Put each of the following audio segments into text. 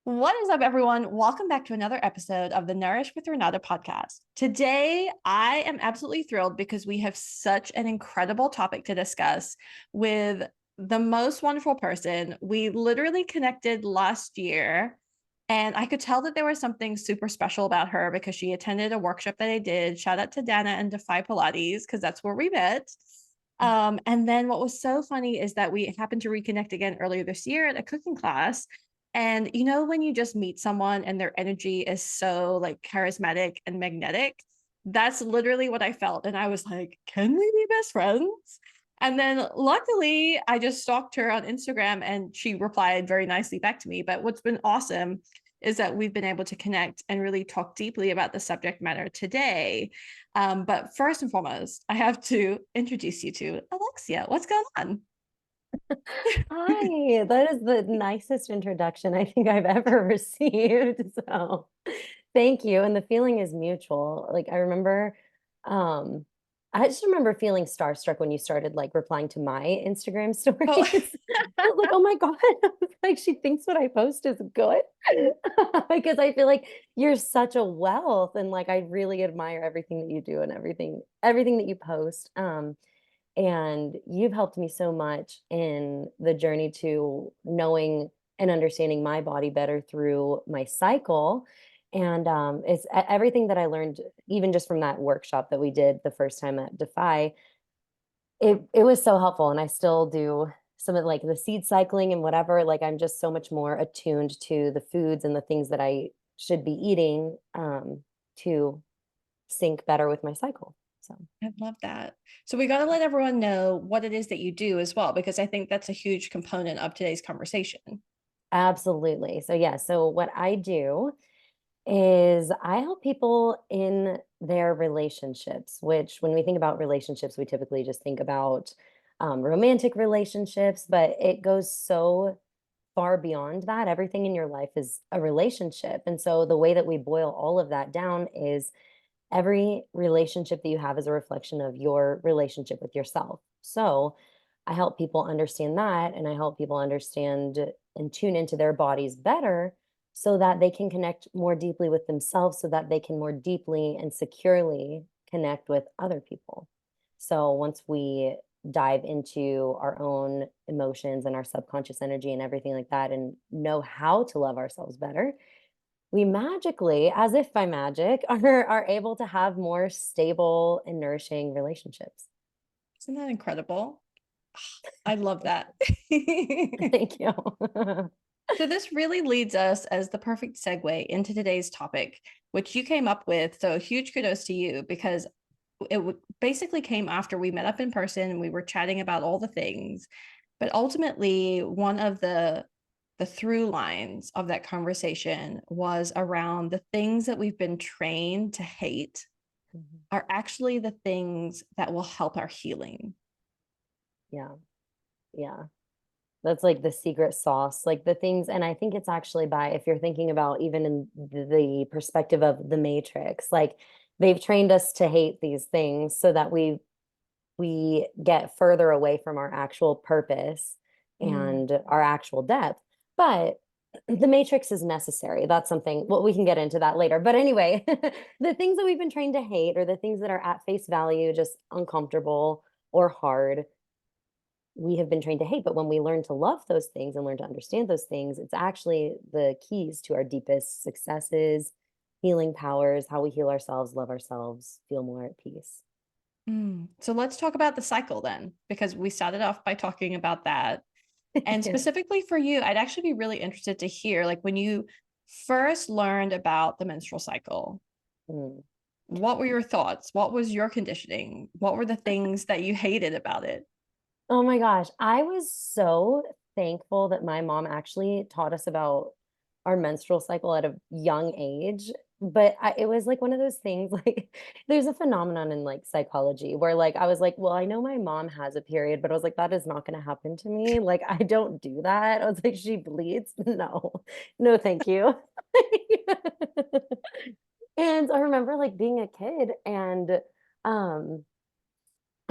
What is up, everyone? Welcome back to another episode of the Nourish with Renata podcast. Today, I am absolutely thrilled because we have such an incredible topic to discuss with the most wonderful person. We literally connected last year, and I could tell that there was something super special about her because she attended a workshop that I did. Shout out to Dana and Defy Pilates because that's where we met. And then what was so funny is that we happened to reconnect again earlier this year at a cooking class. And you know, when you just meet someone and their energy is so like charismatic and magnetic, that's literally what I felt. And I was like, can we be best friends? And then luckily, I just stalked her on Instagram and she replied very nicely back to me. But what's been awesome is that we've been able to connect and really talk deeply about the subject matter today. But first and foremost, I have to introduce you to Alexia. What's going on? Hi, that is the nicest introduction I think I've ever received. So thank you. And the feeling is mutual. Like um, I just remember feeling starstruck when you started like replying to my Instagram Oh, stories. I was like, oh my God, I was like she thinks what I post is good. Because I feel like you're such a wealth and like I really admire everything that you do and everything that you post. And you've helped me so much in the journey to knowing and understanding my body better through my cycle. And everything that I learned, even just from that workshop that we did the first time at Defy, it was so helpful. And I still do some of like the seed cycling and whatever. Like I'm just so much more attuned to the foods and the things that I should be eating to sync better with my cycle. So. I love that. So we got to let everyone know what it is that you do as well, because I think that's a huge component of today's conversation. Absolutely. So yeah, so what I do is I help people in their relationships, which when we think about relationships, we typically just think about romantic relationships, but it goes so far beyond that. Everything in your life is a relationship. And so the way that we boil all of that down is every relationship that you have is a reflection of your relationship with yourself. So I help people understand that, and I help people understand and tune into their bodies better so that they can connect more deeply with themselves, so that they can more deeply and securely connect with other people. So once we dive into our own emotions and our subconscious energy and everything like that, and know how to love ourselves better, we magically, as if by magic, are able to have more stable and nourishing relationships. Isn't that incredible? I love that. Thank you. So this really leads us as the perfect segue into today's topic, which you came up with. So huge kudos to you because basically came after we met up in person and we were chatting about all the things. But ultimately, one of the through lines of that conversation was around the things that we've been trained to hate Mhm. are actually the things that will help our healing. Yeah, yeah. That's like the secret sauce, like the things, and I think it's actually by, if you're thinking about even in the perspective of the Matrix, like they've trained us to hate these things so that we get further away from our actual purpose Mm. and our actual depth. But the matrix is necessary. That's something, well, we can get into that later. But anyway, the things that we've been trained to hate, or the things that are at face value, just uncomfortable or hard, we have been trained to hate. But when we learn to love those things and learn to understand those things, it's actually the keys to our deepest successes, healing powers, how we heal ourselves, love ourselves, feel more at peace. So let's talk about the cycle then, because we started off by talking about that. And Yeah. specifically for you, I'd actually be really interested to hear like when you first learned about the menstrual cycle, Mm. what were your thoughts? What was your conditioning? What were the things that you hated about it? Oh my gosh, I was so thankful that my mom actually taught us about our menstrual cycle at a young age. But it was like one of those things, like there's a phenomenon in like psychology where like I was like, well, I know my mom has a period, but I was like, that is not going to happen to me. Like I don't do that. I was like, she bleeds. No, no, thank you. And I remember like being a kid and um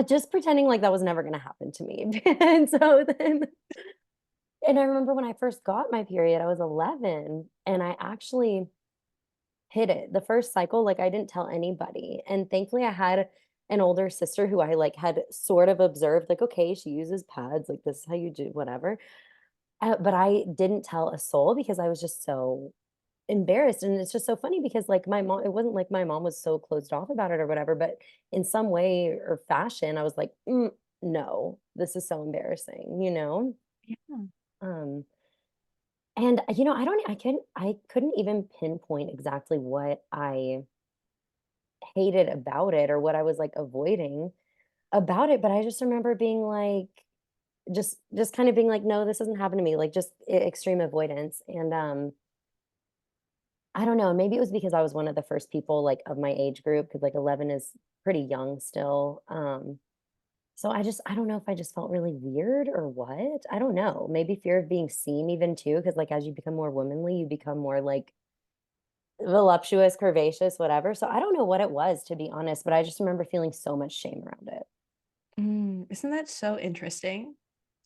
just pretending like that was never going to happen to me. And so then And I remember when I first got my period, I was 11 and I actually hit it. The first cycle, like, I didn't tell anybody, and thankfully, I had an older sister who I, like, had sort of observed, like, "Okay, she uses pads, like, this is how you do whatever." But I didn't tell a soul because I was just so embarrassed, and it's just so funny because, like, my mom it wasn't like my mom was so closed off about it or whatever, but in some way or fashion, I was like, no, this is so embarrassing," you know? Yeah. Um, and, I couldn't even pinpoint exactly what I hated about it or what I was, like, avoiding about it, but I just remember being like just kind of being like, "No, this doesn't happen to me," like, just extreme avoidance, and, I don't know, maybe it was because I was one of the first people, like, of my age group, because like, 11 is pretty young still, so I don't know if I just felt really weird or what, I don't know, maybe fear of being seen even too, because like, as you become more womanly, you become more, like, voluptuous, curvaceous, whatever, so I don't know what it was, to be honest, but I just remember feeling so much shame around it. Isn't that so interesting?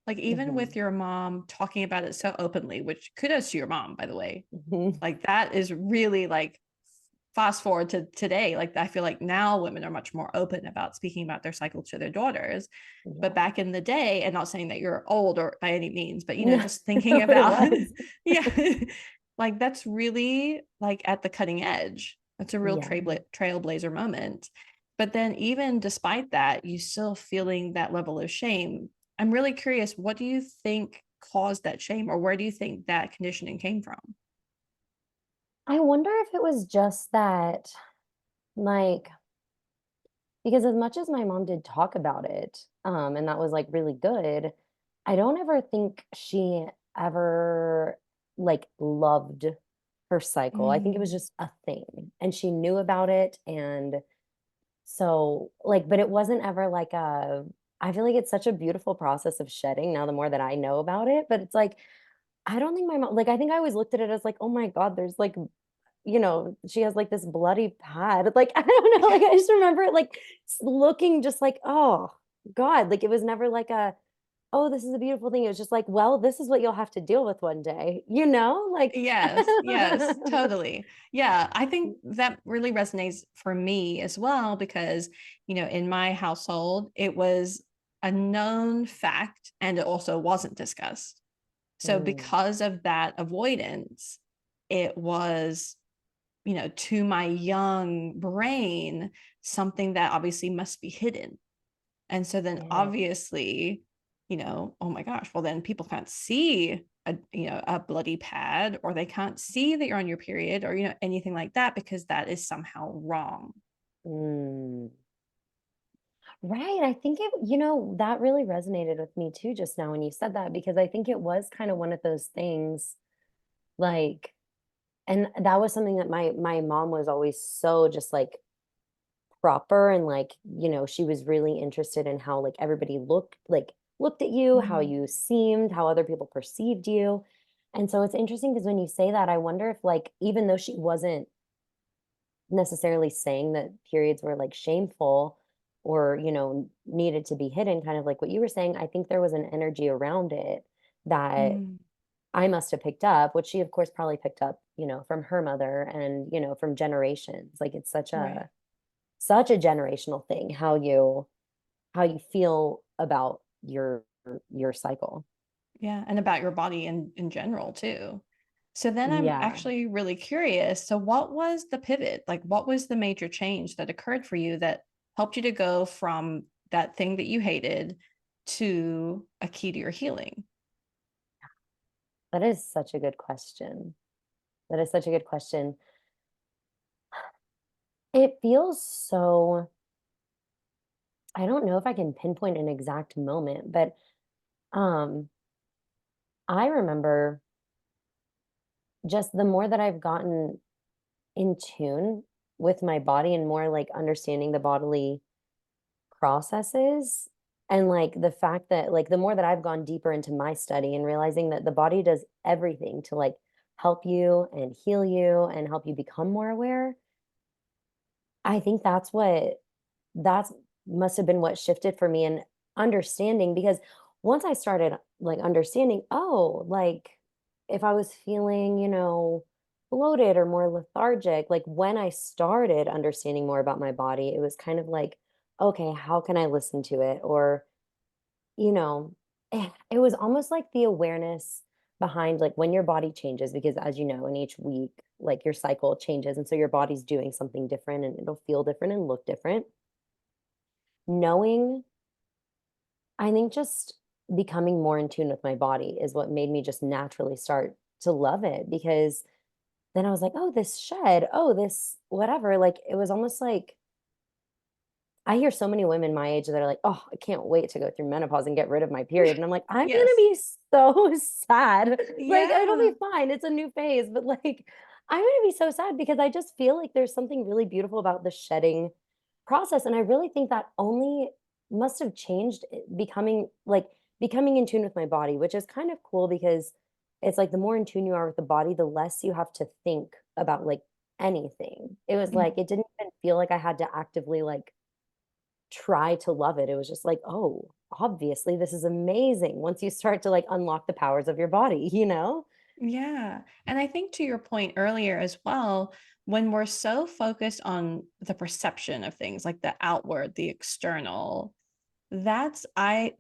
Like, even with Mhm. your mom talking about it so openly, which kudos to your mom, by the way. Mhm. Like, that is really like fast forward to today. Like, I feel like now women are much more open about speaking about their cycle to their daughters. But Yeah. back in the day, and not saying that you're old or by any means, but No, just thinking but it about, was. yeah, like that's really like at the cutting edge. It's a real Yeah. trailblazer moment. But then, even despite that, you still feeling that level of shame. I'm really curious, what do you think caused that shame, or where do you think that conditioning came from? I wonder if it was just that, like, because as much as my mom did talk about it, and that was, like, really good, I don't ever think she ever, like, loved her cycle. I think it was Mm, just a thing, and she knew about it, and so, like, but it wasn't ever like a I feel like it's such a beautiful process of shedding now the more that I know about it, but it's like, I don't think my mom like, I think I always looked at it as like, "Oh my god, there's, like, she has, like, this bloody pad." Like, I don't know, like, I just remember it, like, looking just like, "Oh god," like, it was never like a, "Oh, this is a beautiful thing." It was just like, "Well, this is what you'll have to deal with one day," you know? Like yes, yes, totally. Yeah, I think that really resonates for me as well because, in my household, it was a known fact and it also wasn't discussed. So, Mm, because of that avoidance, it was, to my young brain, something that obviously must be hidden. And so then yeah. obviously, oh my gosh, well then people can't see a bloody pad, or they can't see that you're on your period, or anything like that, because that is somehow wrong. Mm. Right, I think that really resonated with me too just now when you said that because I think it was kind of one of those things like and that was something that my mom was always so just like proper and like, she was really interested in how like everybody looked at you, how Mm, you seemed, how other people perceived you. And so it's interesting because when you say that, I wonder if like even though she wasn't necessarily saying that periods were like shameful or needed to be hidden kind of like what you were saying, I think there was an energy around it that mm, I must have picked up, which she of course probably picked up from her mother and from generations. Like it's right. such a generational thing how you feel about your cycle. Yeah, and about your body in general too. So then I'm Yeah. actually really curious. So what was the pivot? Like, what was the major change that occurred for you that helped you to go from that thing that you hated to a key to your healing? That is such a good question. That is such a good question. It feels so I don't know if I can pinpoint an exact moment, but um I remember just the more that I've gotten in tune with my body and more like understanding the bodily processes and like the fact that like the more that I've gone deeper into my study and realizing that the body does everything to like help you and heal you and help you become more aware. I think that's must have been what shifted for me and understanding because once I started like understanding, oh, like if I was feeling, bloated or more lethargic, like when I started understanding more about my body, it was kind of like, okay, how can I listen to it? Or, you know, it was almost like the awareness behind like when your body changes, because as you know, in each week, like your cycle changes. And so your body's doing something different and it'll feel different and look different. Knowing, I think just becoming more in tune with my body is what made me just naturally start to love it, because then I was like, "Oh, this shed, oh, this whatever." Like it was almost like I hear so many women my age that are like, "Oh, I can't wait to go through menopause and get rid of my period." And I'm like, "I'm gonna Yes. be so sad." Like, it'll Yeah. be fine. It's a new phase, but like I'm gonna be so sad because I just feel like there's something really beautiful about the shedding process. And I really think that only must have changed becoming in tune with my body, which is kind of cool because it's like the more in tune you are with the body, the less you have to think about like anything. It was like Mm. it didn't even feel like I had to actively like try to love it. It was just like, "Oh, obviously this is amazing." Once you start to like unlock the powers of your body, you know? Yeah. And I think to your point earlier as well, when we're so focused on the perception of things like the outward, the external, that's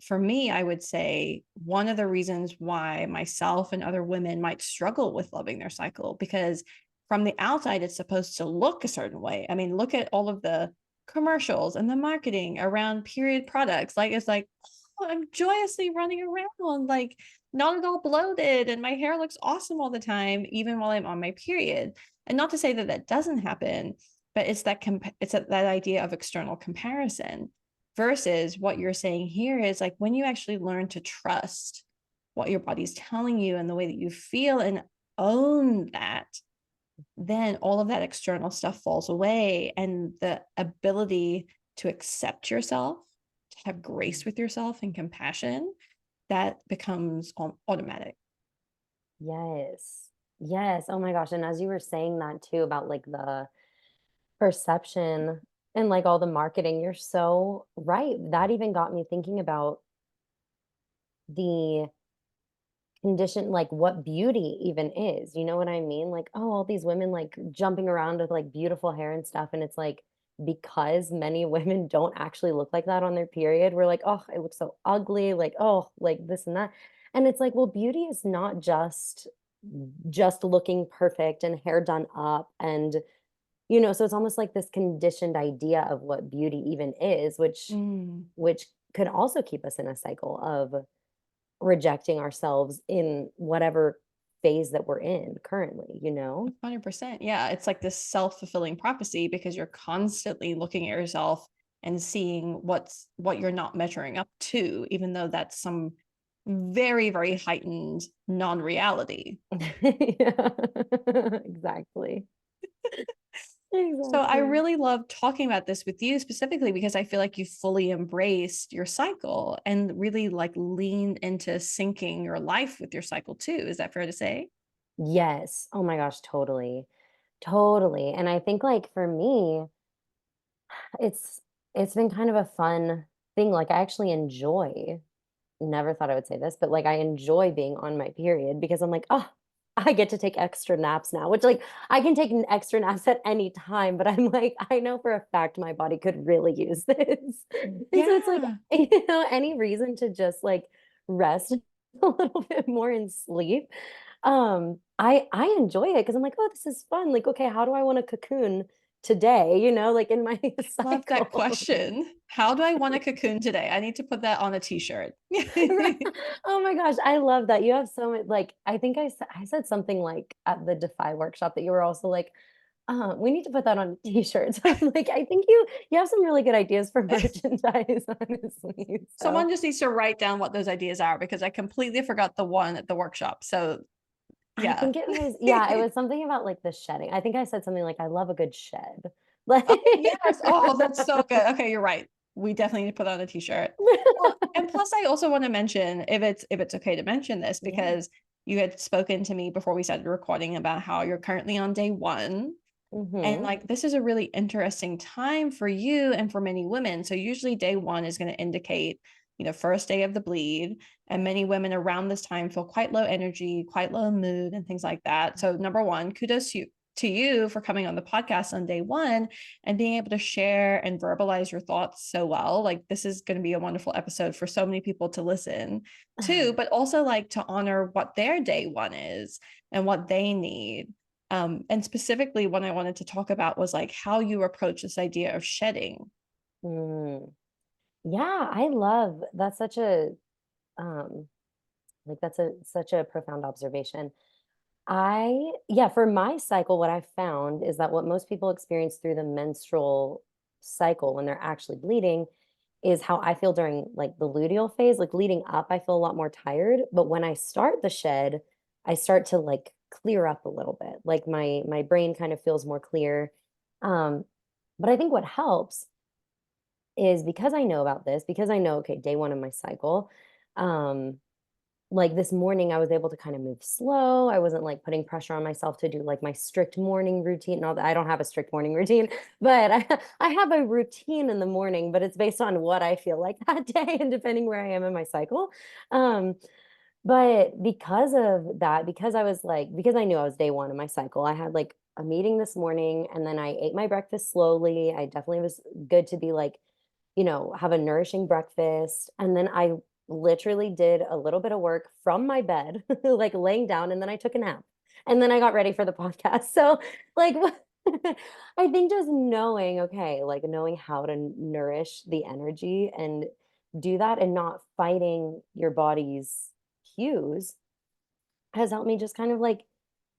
for me, I would say one of the reasons why myself and other women might struggle with loving their cycle, because from the outside it's supposed to look a certain way. I mean, look at all of the commercials and the marketing around period products. Like it's like, oh, I'm joyously running around like not at all bloated and my hair looks awesome all the time even while I'm on my period. And not to say that that doesn't happen, but it's that idea of external comparison versus what you're saying here is like when you actually learn to trust what your body's telling you and the way that you feel and own that, then all of that external stuff falls away and the ability to accept yourself, to have grace with yourself and compassion, that becomes automatic. Yes. Yes. Oh my gosh. And as you were saying that too about like the perception and like all the marketing, you're so right. That even got me thinking about the condition, like what beauty even is. You know what I mean? Like, oh, all these women like jumping around with like beautiful hair and stuff. And it's like, because many women don't actually look like that on their period, we're like, oh, it looks so ugly, like, oh, like this and that. And it's like, well, beauty is not just looking perfect and hair done up and so it's almost like this conditioned idea of what beauty even is, Mm. which could also keep us in a cycle of rejecting ourselves in whatever phase that we're in currently, you know? 100%. Yeah. It's like this self fulfilling prophecy because you're constantly looking at yourself and seeing what you're not measuring up to, even though that's some very, very heightened non reality. Yeah. Exactly. So I Exactly. really love talking about this with you specifically because I feel like you fully embraced your cycle and really like leaned into syncing your life with your cycle too. Is that fair to say? Yes. Oh my gosh, totally. Totally. And I think like for me, it's it's been kind of a fun thing. Like I actually enjoy never thought I would say this, but like I enjoy being on my period because I'm like, oh, I get to take extra naps now, which like I can take an extra naps at any time, but I'm like, I know for a fact my body could really use this. And so it's like, Yeah. any reason to just like rest a little bit more and sleep. I enjoy it because I'm like, oh, this is fun. Like, okay, how do I want to cocoon today? Like in my Love that cycle. question. How do I want a cocoon today? I need to put that on a t-shirt. Right. Oh my gosh, I love that. You have so much like I think I said something like at the Defy workshop that you were also like, we need to put that on a t-shirt. So I'm like, I think you have some really good ideas for merchandise, honestly. So Someone just needs to write down what those ideas are because I completely forgot the one at the workshop. So I yeah. think it was, yeah, it was something about like the shedding. I think I said something like, I love a good shed. Like Oh, yes. Oh, that's so good. Okay, you're right. We definitely need to put on a t-shirt. Well, and plus I also want to mention if it's okay to mention this Yeah. because you had spoken to me before we started recording about how you're currently on day 1 and Hmm. like this is a really interesting time for you and for many women. So usually day 1 is going to indicate first day of the bleed. And many women around this time feel quite low energy, quite low mood, and things like that. So, number one, kudos to you for coming on the podcast on day one and being able to share and verbalize your thoughts so well. Like, this is going to be a wonderful episode for so many people to listen to, but also like to honor what their day one is and what they need. And specifically, what I wanted to talk about was like how you approach this idea of shedding. Mm. Yeah, I love that's such a um that's a such a profound observation. Yeah, for my cycle, what I found is that what most people experience through the menstrual cycle when they're actually bleeding is how I feel during like the luteal phase. Like leading up, I feel a lot more tired. But when I start the shed, I start to like clear up a little bit. Like my brain kind of feels more clear. Um, but I think what helps is because I know about this, because I know, okay, day one of my cycle, um, like this morning, I was able to kind of move slow. I wasn't like putting pressure on myself to do like my strict morning routine and all that. I don't have a strict morning routine, but I have a routine in the morning, but it's based on what I feel like that day and depending where I am in my cycle. Um, but because of that, because I was like, because I knew I was day one of my cycle, I had like a meeting this morning and then I ate my breakfast slowly. I definitely was good to be like, have a nourishing breakfast. And then I literally did a little bit of work from my bed, like laying down, and then I took a nap. And then I got ready for the podcast. So, like, I think just knowing, okay, like knowing how to nourish the energy and do that and not fighting your body's cues has helped me just kind of like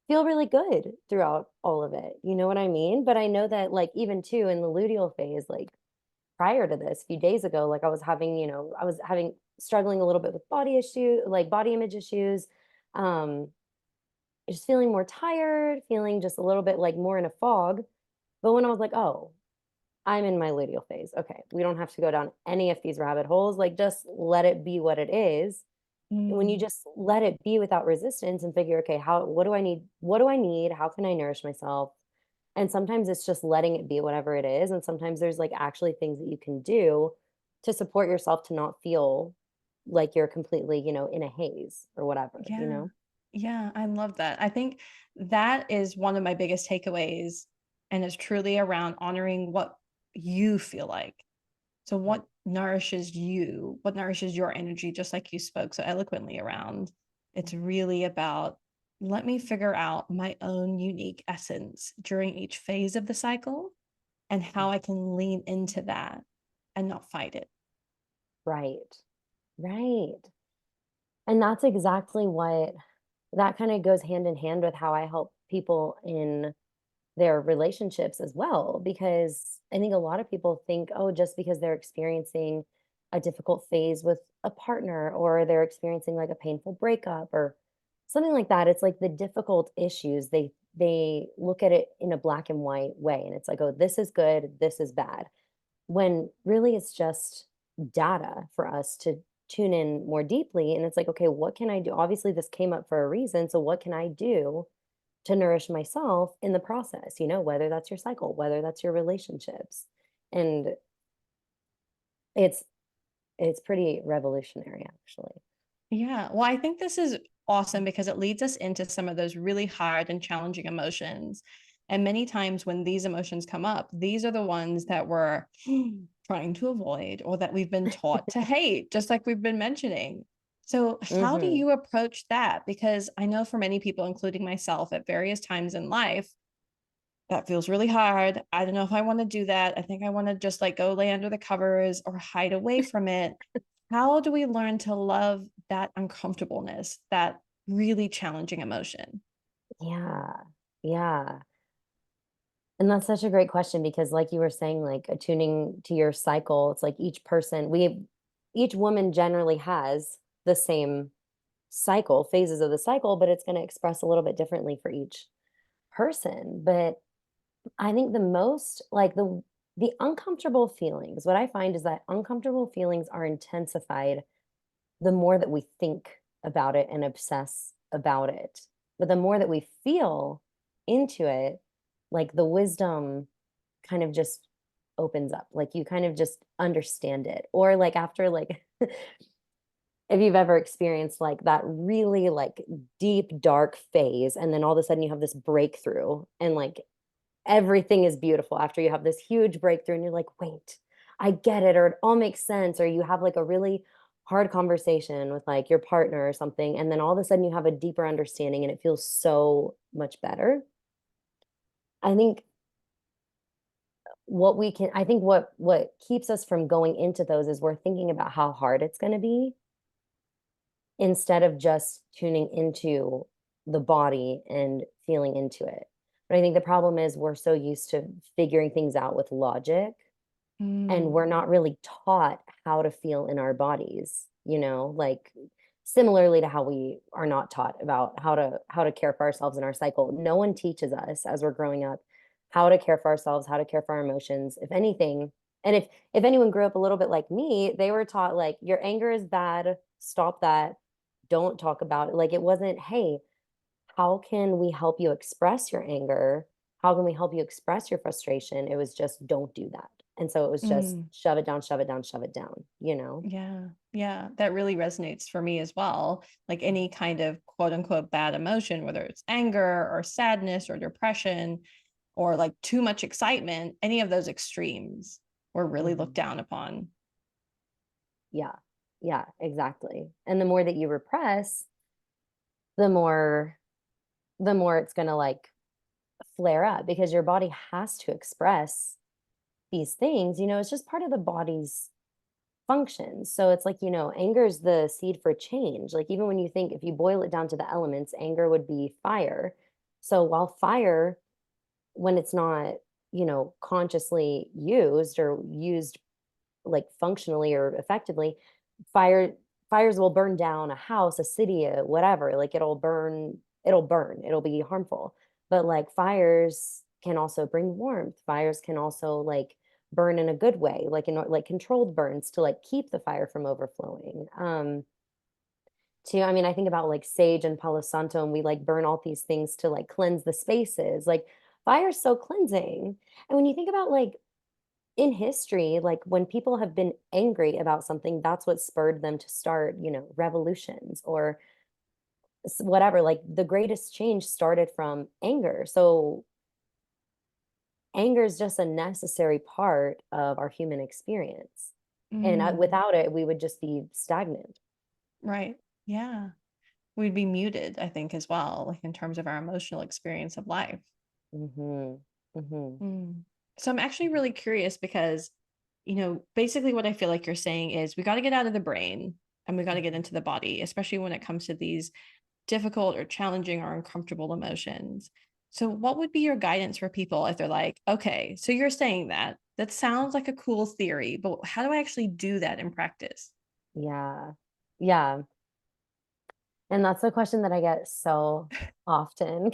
feel really good throughout all of it. You know what I mean? But I know that, like, even too in the luteal phase, like, prior to this, a few days ago, like I was having struggling a little bit with body issue, like body image issues, um, just feeling more tired, feeling just a little bit like more in a fog. But when I was like, oh, I'm in my luteal phase. Okay, we don't have to go down any of these rabbit holes. Like just let it be what it is. And when you Mm, just let it be without resistance and figure, okay, what do I need? What do I need? How can I nourish myself? And sometimes it's just letting it be whatever it is. And sometimes there's like actually things that you can do to support yourself to not feel like you're completely, in a haze or whatever, you yeah. know? Yeah, I love that. I think that is one of my biggest takeaways, and it's truly around honoring what you feel like. So, Mm. what nourishes you? What nourishes your energy, just like you spoke so eloquently around? It's really about let me figure out my own unique essence during each phase of the cycle and how I can lean into that and not fight it. Right. Right. And that's exactly what that kind of goes hand in hand with how I help people in their relationships as well. Because I think a lot of people think, oh, just because they're experiencing a difficult phase with a partner or they're experiencing like a painful breakup or something like that, it's like the difficult issues, they look at it in a black and white way. And it's like, oh, this is good, this is bad. When really it's just data for us to tune in more deeply. And it's like, okay, what can I do? Obviously, this came up for a reason. So, what can I do to nourish myself in the process? Whether that's your cycle, whether that's your relationships. And it's it's pretty revolutionary, actually. Yeah. Well, I think this is awesome because it leads us into some of those really hard and challenging emotions. And many times when these emotions come up, these are the ones that we're trying to avoid or that we've been taught to hate, just like we've been mentioning. So, how do Hmm. you approach that? Because I know for many people, including myself, at various times in life, that feels really hard. I don't know if I want to do that. I think I want to just like go lay under the covers or hide away from it. How do we learn to love that uncomfortableness, that really challenging emotion? Yeah. Yeah. And that's such a great question because, like you were saying, like attuning to your cycle, it's like each woman generally has the same cycle, phases of the cycle, but it's going to express a little bit differently for each person. But I think the uncomfortable feelings, what I find is that uncomfortable feelings are intensified the more that we think about it and obsess about it. But the more that we feel into it, like the wisdom kind of just opens up. Like you kind of just understand it. Or like after like If you've ever experienced like that really like deep dark phase, and then all of a sudden you have this breakthrough, and like everything is beautiful after you have this huge breakthrough, and you're like, wait, I get it, or it all makes sense, or you have like a really hard conversation with like your partner or something, and then all of a sudden you have a deeper understanding and it feels so much better. I think what keeps us from going into those is we're thinking about how hard it's going to be instead of just tuning into the body and feeling into it. But I think the problem is we're so used to figuring things out with logic, and Mm, we're not really taught how to feel in our bodies, like similarly to how we are not taught about how to care for ourselves in our cycle. No one teaches us as we're growing up how to care for ourselves, how to care for our emotions, if anything. And if anyone grew up a little bit like me, they were taught like your anger is bad, stop that, don't talk about it. Like it wasn't, hey, how can we help you express your anger? How can we help you express your frustration? It was just don't do that. And so it was just mm. shove it down, shove it down, shove it down, Yeah. Yeah. That really resonates for me as well. Like any kind of quote unquote bad emotion, whether it's anger or sadness or depression or like too much excitement, any of those extremes were really looked Mhm. down upon. Yeah. Yeah, exactly. And the more that you repress, the more the more it's going to like flare up, because your body has to express these things. It's just part of the body's functions. So it's like, anger is the seed for change. Like, even when you think, if you boil it down to the elements, anger would be fire. So while fire, when it's not, consciously used or used like functionally or effectively, fire fires will burn down a house, a city, whatever. Like it'll be harmful. But like fires can also bring warmth. Fires can also like burn in a good way, like like controlled burns to like keep the fire from overflowing. I mean, I think about like sage and palo santo, and we like burn all these things to like cleanse the spaces. Like fire's so cleansing. And when you think about like in history, like when people have been angry about something, that's what spurred them to start, revolutions or whatever. Like the greatest change started from anger. So anger is just a necessary part of our human experience. And Mm, without it, we would just be stagnant. right. Yeah. We'd be muted, I think, as well, like in terms of our emotional experience of life. Mm-hmm. Mm-hmm. Mm. So I'm actually really curious because, basically what I feel like you're saying is we got to get out of the brain and we got to get into the body, especially when it comes to these difficult or challenging or uncomfortable emotions. So, what would be your guidance for people if they're like, okay, so you're saying that sounds like a cool theory, but how do I actually do that in practice? Yeah. Yeah. And that's a question that I get so often.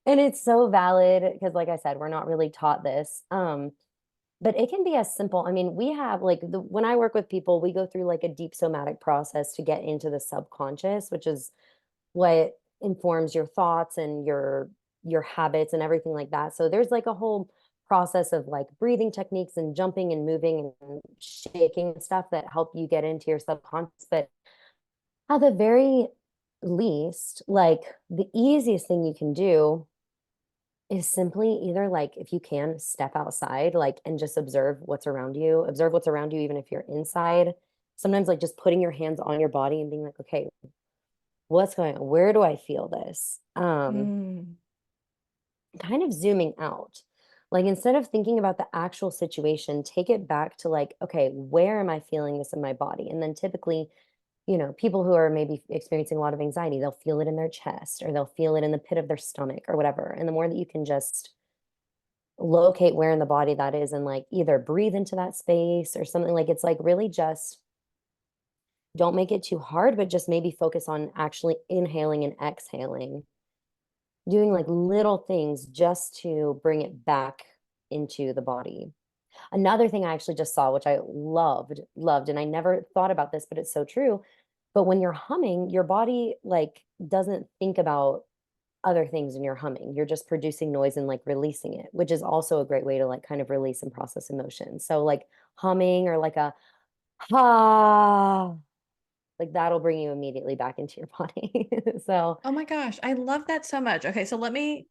And it's so valid because, like I said, we're not really taught this. But it can be as simple. I mean, we have like when I work with people, we go through like a deep somatic process to get into the subconscious, which is what informs your thoughts and your habits and everything like that. So there's like a whole process of like breathing techniques and jumping and moving and shaking and stuff that help you get into your subconscious. But at the very least, like the easiest thing you can do is simply either like if you can step outside like and just observe what's around you even if you're inside. Sometimes like just putting your hands on your body and being like, okay, what's going on, where do I feel this, Mm, kind of zooming out, like instead of thinking about the actual situation, take it back to like, okay, where am I feeling this in my body? And then typically, people who are maybe experiencing a lot of anxiety, they'll feel it in their chest or they'll feel it in the pit of their stomach or whatever. And the more that you can just locate where in the body that is and like either breathe into that space or something, like it's like really just don't make it too hard, but just maybe focus on actually inhaling and exhaling, doing like little things just to bring it back into the body. Another thing I actually just saw, which I loved, and I never thought about this, but it's so true. But when you're humming, your body like doesn't think about other things in your humming. You're just producing noise and like releasing it, which is also a great way to like kind of release and process emotions. So like humming or like a Ah, like that'll bring you immediately back into your body. So, Oh my gosh, I love that so much. Okay, so let me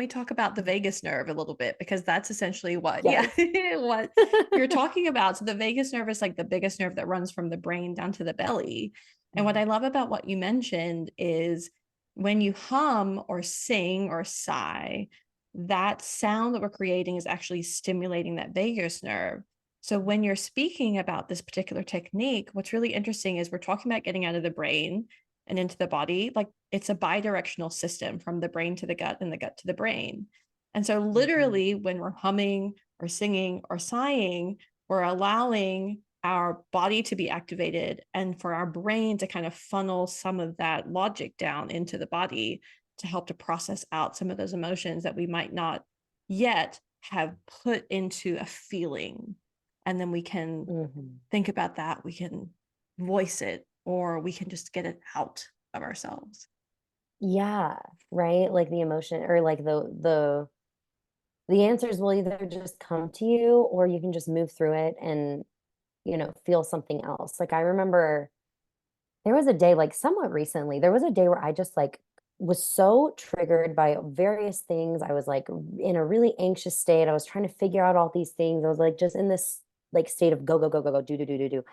talk about the vagus nerve a little bit because that's essentially what, yeah, yes. what you're talking about. So the vagus nerve is like the biggest nerve that runs from the brain down to the belly. And what I love about what you mentioned is when you hum or sing or sigh, that sound that we're creating is actually stimulating that vagus nerve. So when you're speaking about this particular technique, what's really interesting is we're talking about getting out of the brain and into the body. Like it's a bidirectional system from the brain to the gut and the gut to the brain. And so Mhm. literally when we're humming or singing or sighing, we're allowing our body to be activated and for our brain to kind of funnel some of that logic down into the body to help to process out some of those emotions that we might not yet have put into a feeling. And then we can Mhm. think about that, we can voice it, or we can just get it out of ourselves. Yeah, right? Like the emotion or like the answers will either just come to you or you can just move through it and, feel something else. Like I remember there was a day like somewhat recently, there was a day where I just like was so triggered by various things. I was like in a really anxious state. I was trying to figure out all these things. I was like just in this like state of go, go, go, go, go, do, do, do, do, do.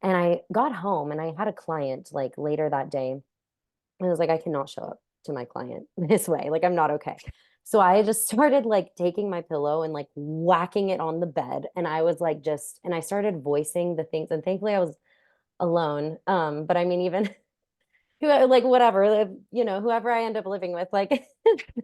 And I got home and I had a client like later that day. And I was like, I cannot show up to my client this way. Like, I'm not okay. So I just started like taking my pillow and like whacking it on the bed. And I was like, and I started voicing the things. And thankfully I was alone. But I mean, even like whatever, whoever I end up living with, like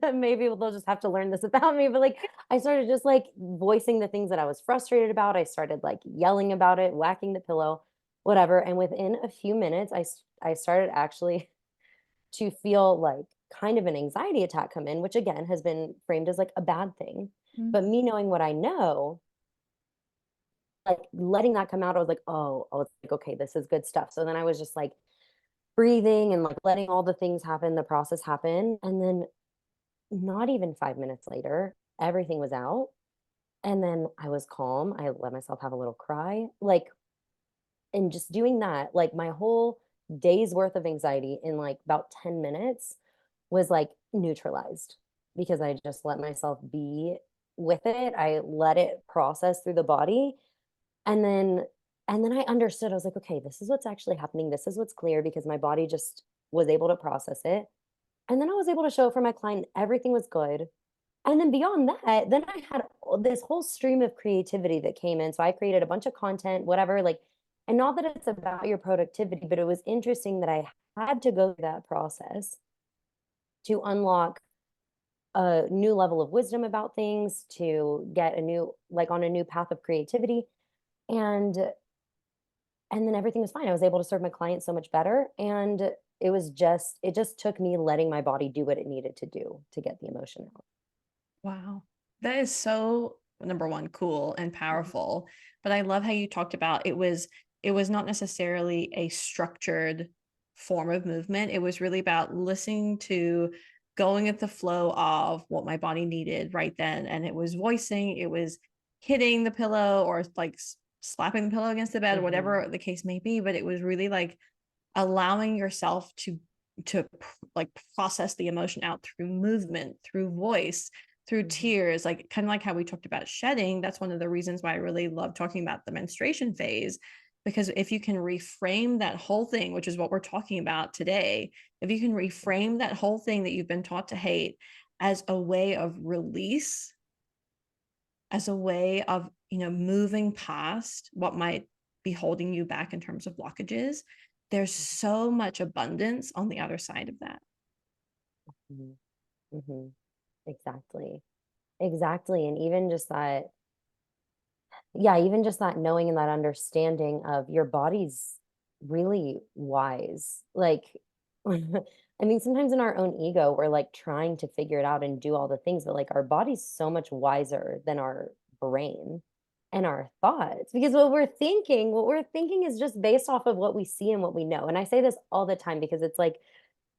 maybe they'll just have to learn this about me. But like, I started just like voicing the things that I was frustrated about. I started like yelling about it, whacking the pillow, whatever. And within a few minutes, I started actually to feel like kind of an anxiety attack come in, which again has been framed as like a bad thing. Mm. But me knowing what I know, like letting that come out, I was like, oh, it's like, okay, this is good stuff. So then I was just like breathing and like letting all the things happen, the process happen. And then not even 5 minutes later, everything was out. And then I was calm. I let myself have a little cry. Like, and just doing that, like my whole day's worth of anxiety in like about 10 minutes was like neutralized because I just let myself be with it. I let it process through the body. And then I understood. I was like, okay, this is what's actually happening. This is what's clear because my body just was able to process it. And then I was able to show it for my client. Everything was good. And then beyond that, then I had this whole stream of creativity that came in. So I created a bunch of content, whatever, like, and not that it's about your productivity, but it was interesting that I had to go through that process to unlock a new level of wisdom about things, to get a new, like on a new path of creativity. And then everything was fine. I was able to serve my clients so much better. And it just took me letting my body do what it needed to do to get the emotion out. Wow. That is so number one, cool and Mhm. powerful. But I love how you talked about it was not necessarily a structured form of movement. It was really about listening to going at the flow of what my body needed right then. And it was voicing, it was hitting the pillow or like slapping the pillow against the bed, Mhm. whatever the case may be. But it was really like allowing yourself to like process the emotion out through movement, through voice, through Mhm. tears, like kind of like how we talked about shedding. That's one of the reasons why I really love talking about the menstruation phase, because if you can reframe that whole thing, which is what we're talking about today, if you can reframe that whole thing that you've been taught to hate as a way of release, as a way of moving past what might be holding you back in terms of blockages, there's so much abundance on the other side of that. Mhm. Mhm. Exactly. Exactly. And even just that, yeah, even just that knowing and that understanding of your body's really wise. Like, I mean, sometimes in our own ego, we're like trying to figure it out and do all the things, but like our body's so much wiser than our brain and our thoughts because what we're thinking is just based off of what we see and what we know. And I say this all the time because it's like,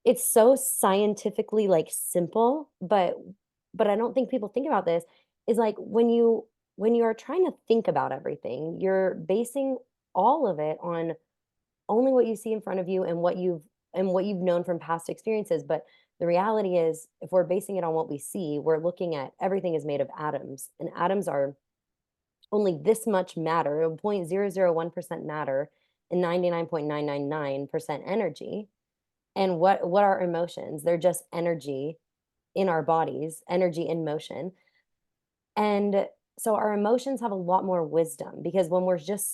it's so scientifically like simple, but I don't think people think about this is like when you are trying to think about everything, you're basing all of it on only what you see in front of you and what you've known from past experiences. But the reality is, if we're basing it on what we see, we're looking at everything is made of atoms, and atoms are only this much matter, 0.001% matter, and 99.999% energy. And what are emotions? They're just energy in our bodies, energy in motion. And so our emotions have a lot more wisdom, because when we're just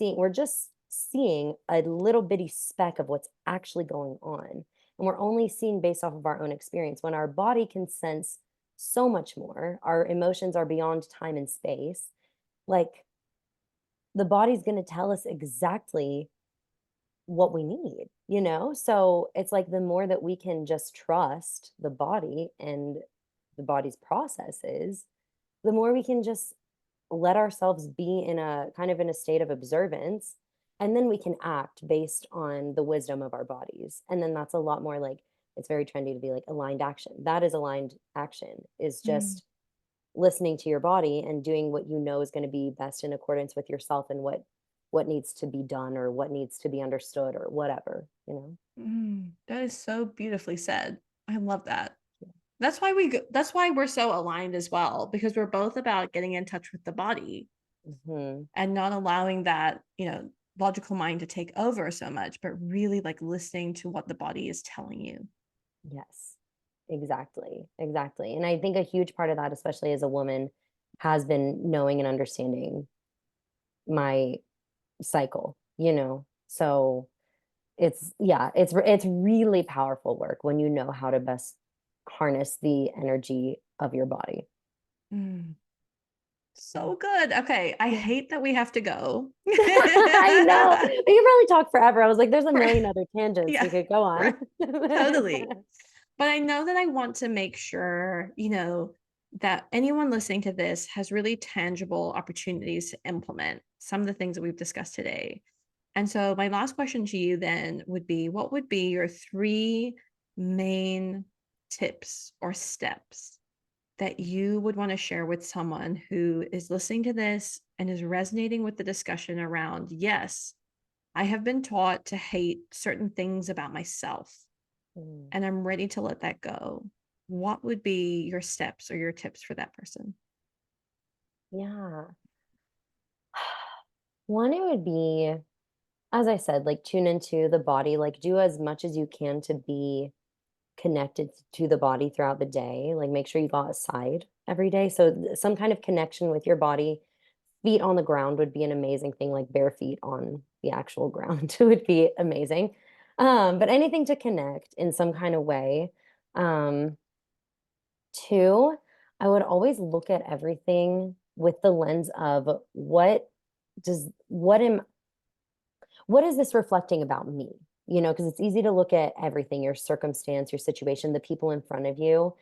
seeing a little bitty speck of what's actually going on. And we're only seeing based off of our own experience. When our body can sense so much more, our emotions are beyond time and space. Like, the body's going to tell us exactly what we need, you know? So it's like the more that we can just trust the body and the body's processes, the more we can just let ourselves be in a kind of in a state of observance, and then we can act based on the wisdom of our bodies. And then that's a lot more like, it's very trendy to be like aligned action. That is aligned action, is Mm, just listening to your body and doing what you know is going to be best in accordance with yourself and what needs to be done or what needs to be understood or whatever, you know. that is so beautifully said. I love that. Yeah. That's why we're so aligned as well, because we're both about getting in touch with the body Mhm. and not allowing that, logical mind to take over so much, but really like listening to what the body is telling you. Yes, exactly, exactly. And I think a huge part of that, especially as a woman, has been knowing and understanding my cycle, you know. So it's, yeah, it's really powerful work when you know how to best harness the energy of your body. Mm, Yeah. so good. Okay, I Yeah. hate that we have to go. I know. We could probably talk forever. I was like, there's a million other tangents we Yeah, could go on. right. Totally. But I know that I want to make sure, that anyone listening to this has really tangible opportunities to implement some of the things that we've discussed today. And so my last question to you then would be, what would be your three main tips or steps that you would want to share with someone who is listening to this and is resonating with the discussion around, yes, I have been taught to hate certain things about myself Mm, and I'm ready to let that go. What would be your steps or your tips for that person? yeah. One, it would be, as I said, like tune into the body, like do as much as you can to be connected to the body throughout the day. Like make sure you go outside every day. So some kind of connection with your body. Feet on the ground would be an amazing thing, like bare feet on the actual ground would be amazing. But anything to connect in some kind of way. Um, Two, I would always look at everything with the lens of does what am what is this reflecting about me? You know, because it's easy to look at everything, your circumstance, your situation, the people in front of you,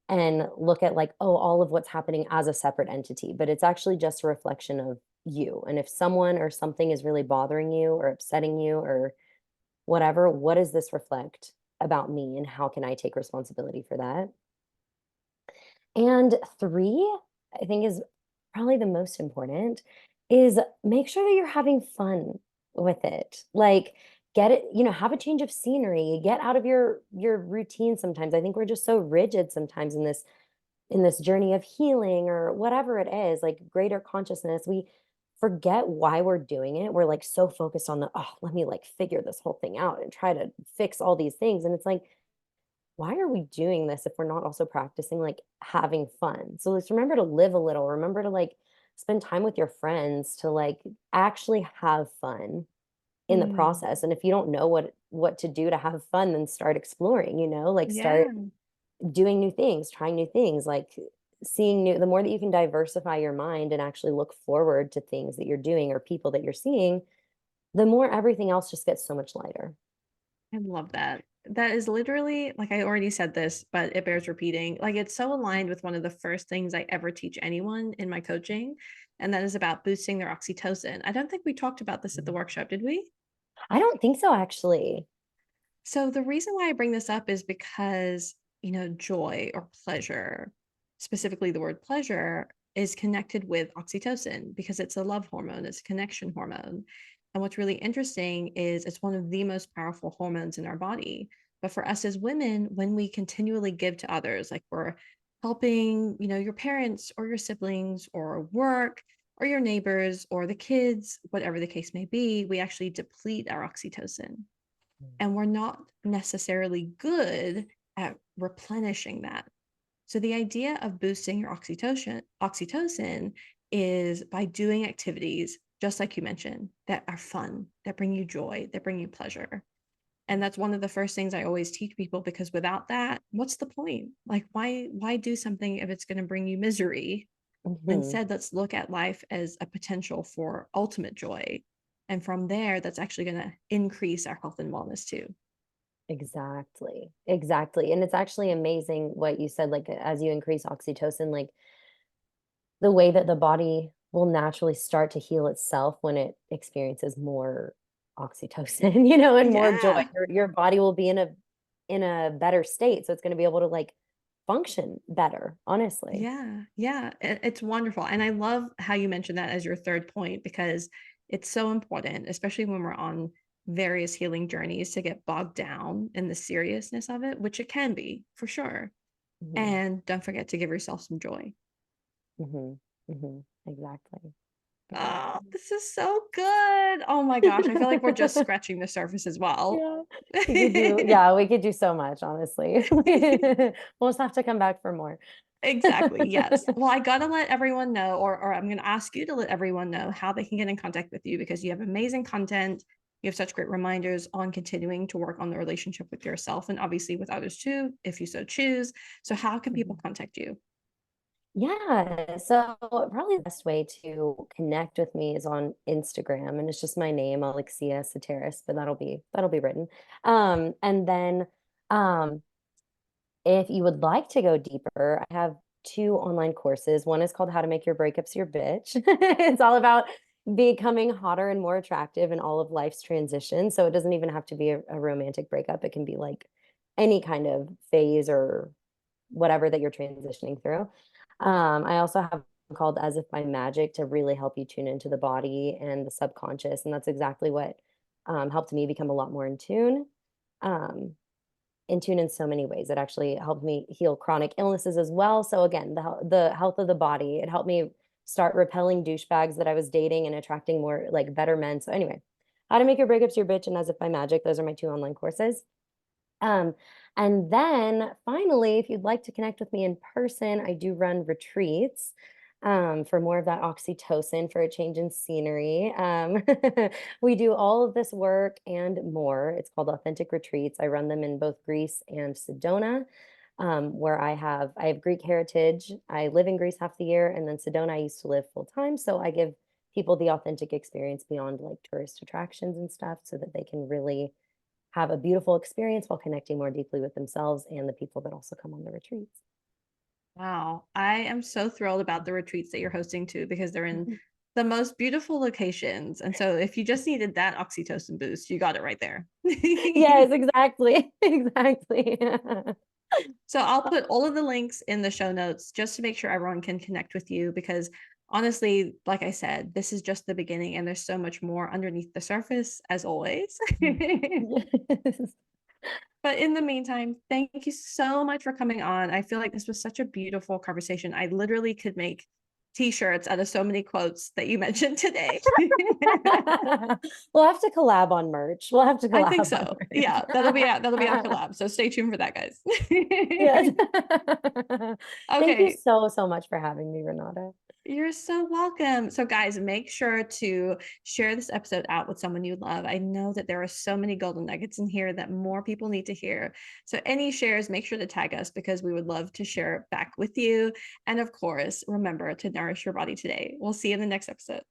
and look at like, oh, all of what's happening as a separate entity, but it's actually just a reflection of you. And if someone or something is really bothering you or upsetting you or whatever, what does this reflect about me and how can I take responsibility for that? And three, I think is probably the most important, is make sure that you're having fun with it. Like get it, have a change of scenery, get out of your routine sometimes. I think we're just so rigid sometimes in this journey of healing or whatever it is, like greater consciousness. We forget why we're doing it. We're like so focused on let me like figure this whole thing out and try to fix all these things. And it's like, why are we doing this if we're not also practicing like having fun? So let's remember to live a little, remember to like spend time with your friends, to like actually have fun in the Mm, process. And if you don't know what to do to have fun, then start exploring, like start yeah. doing new things, trying new things, like seeing new, the more that you can diversify your mind and actually look forward to things that you're doing or people that you're seeing, the more everything else just gets so much lighter. I love that. That is literally, like I already said this, but it bears repeating. Like it's so aligned with one of the first things I ever teach anyone in my coaching, and that is about boosting their oxytocin. I don't think we talked about this at the workshop, did we? I don't think so, actually. So the reason why I bring this up is because, joy or pleasure, specifically the word pleasure, is connected with oxytocin because it's a love hormone, it's a connection hormone. And what's really interesting is it's one of the most powerful hormones in our body. But for us as women, when we continually give to others, like we're helping, your parents or your siblings or work or your neighbors or the kids, whatever the case may be, we actually deplete our oxytocin. And we're not necessarily good at replenishing that. So the idea of boosting your oxytocin is by doing activities, just like you mentioned, that are fun, that bring you joy, that bring you pleasure. And that's one of the first things I always teach people, because without that, what's the point? Like, why do something if it's going to bring you misery? Mhm. Instead, let's look at life as a potential for ultimate joy. And from there, that's actually going to increase our health and wellness too. Exactly. Exactly. And it's actually amazing what you said, like, as you increase oxytocin, like, the way that the body will naturally start to heal itself when it experiences more oxytocin, and more joy. Yeah. Your body will be in a better state, so it's gonna be able to, like, function better, honestly. Yeah, yeah, it's wonderful. And I love how you mentioned that as your third point, because it's so important, especially when we're on various healing journeys, to get bogged down in the seriousness of it, which it can be for sure. Mhm. And don't forget to give yourself some joy. Mhm. Mhm. Exactly. Oh, Exactly. this is so good. Oh my gosh, I feel like we're just scratching the surface as well. Yeah. We could do so much, honestly. We'll just have to come back for more. Exactly. Yes. Well, I gotta let everyone know, or I'm gonna ask you to let everyone know how they can get in contact with you, because you have amazing content. You have such great reminders on continuing to work on the relationship with yourself and obviously with others too, if you so choose. So how can people Mhm. contact you? Yeah, so probably the best way to connect with me is on Instagram, and it's just my name, Alexia Sitaras, but that'll be written. And then if you would like to go deeper, I have two online courses. One is called How to Make Your Breakups Your Bitch. It's all about becoming hotter and more attractive in all of life's transitions. So it doesn't even have to be a romantic breakup. It can be like any kind of phase or whatever that you're transitioning through. I also have called As If by Magic to really help you tune into the body and the subconscious. And that's exactly what helped me become a lot more um, in tune in so many ways. It actually helped me heal chronic illnesses as well. So again, the health of the body, it helped me start repelling douchebags that I was dating and attracting more like better men. So anyway, How to Make Your Breakups Your Bitch and As If by Magic. Those are my two online courses. Um, and then finally, if you'd like to connect with me in person, I do run retreats for more of that oxytocin for a change in scenery. We do all of this work and more. It's called Authentic Retreats. I run them in both Greece and Sedona, where I have Greek heritage. I live in Greece half the year, and then Sedona I used to live full time. So I give people the authentic experience beyond like tourist attractions and stuff, so that they can really have a beautiful experience while connecting more deeply with themselves and the people that also come on the retreats. Wow. I am so thrilled about the retreats that you're hosting too, because they're in Mhm. the most beautiful locations. And so if you just needed that oxytocin boost, you got it right there. Yes, exactly. Exactly. So I'll put all of the links in the show notes just to make sure everyone can connect with you, because honestly, like I said, this is just the beginning and there's so much more underneath the surface as always. Yes. But in the meantime, thank you so much for coming on. I feel like this was such a beautiful conversation. I literally could make t-shirts out of so many quotes that you mentioned today. We'll have to collab on merch. We'll have to I think collab on so. Yeah, that'll be our merch. collab. So stay tuned for that, guys. Yes. Thank you Okay, so, so much for having me, Renata. you're so welcome. So, guys, make sure to share this episode out with someone you love. I know that there are so many golden nuggets in here that more people need to hear. So, any shares, make sure to tag us, because we would love to share back with you. And of course, remember to nourish your body today. We'll see you in the next episode.